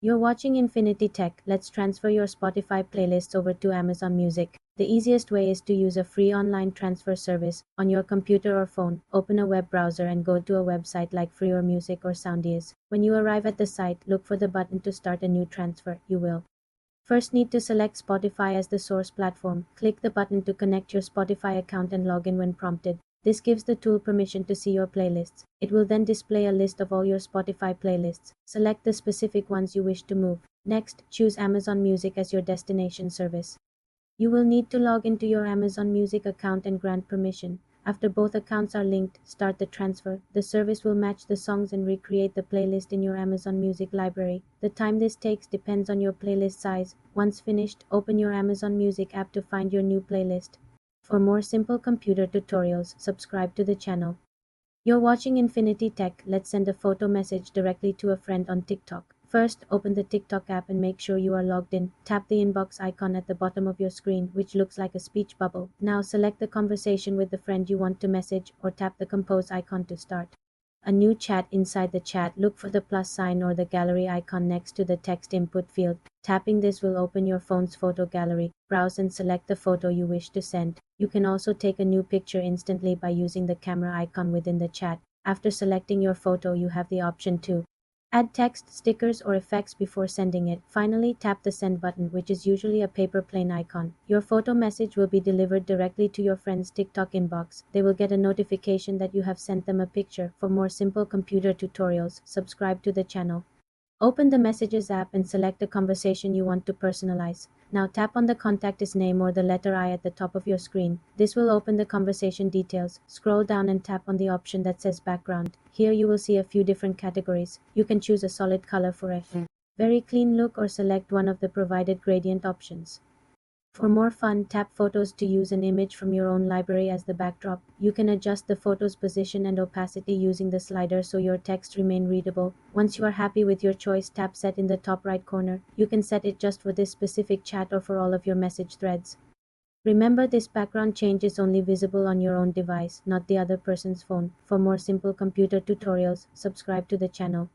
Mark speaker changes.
Speaker 1: You're watching Infinity Tech. Let's transfer your Spotify playlists over to Amazon Music. The easiest way is to use a free online transfer service. On your computer or phone, open a web browser and go to a website like Free or Music or Soundees. When you arrive at the site, look for the button to start a new transfer. You will first need to select Spotify as the source platform. Click the button to connect your Spotify account and log in when prompted. This gives the tool permission to see your playlists. It will then display a list of all your Spotify playlists. Select the specific ones you wish to move. Next, choose Amazon Music as your destination service. You will need to log into your Amazon Music account and grant permission. After both accounts are linked, start the transfer. The service will match the songs and recreate the playlist in your Amazon Music library. The time this takes depends on your playlist size. Once finished, open your Amazon Music app to find your new playlist. For more simple computer tutorials, subscribe to the channel. You're watching Infinity Tech. Let's send a photo message directly to a friend on TikTok. First, open the TikTok app and make sure you are logged in. Tap the inbox icon at the bottom of your screen, which looks like a speech bubble. Now select the conversation with the friend you want to message, or tap the compose icon to start a new chat. Inside the chat, look for the plus sign or the gallery icon next to the text input field. Tapping this will open your phone's photo gallery. Browse and select the photo you wish to send. You can also take a new picture instantly by using the camera icon within the chat. After selecting your photo, you have the option to add text, stickers, or effects before sending it. Finally, tap the send button, which is usually a paper plane icon. Your photo message will be delivered directly to your friend's TikTok inbox. They will get a notification that you have sent them a picture. For more simple computer tutorials, subscribe to the channel. Open the Messages app and select the conversation you want to personalize. Now tap on the contact's name or the letter I at the top of your screen. This will open the conversation details. Scroll down and tap on the option that says background. Here you will see a few different categories. You can choose a solid color for a very clean look or select one of the provided gradient options. For more fun, tap photos to use an image from your own library as the backdrop. You can adjust the photo's position and opacity using the slider so your text remain readable. Once you are happy with your choice, tap set in the top right corner. You can set it just for this specific chat or for all of your message threads. Remember, this background change is only visible on your own device, not the other person's phone. For more simple computer tutorials, subscribe to the channel.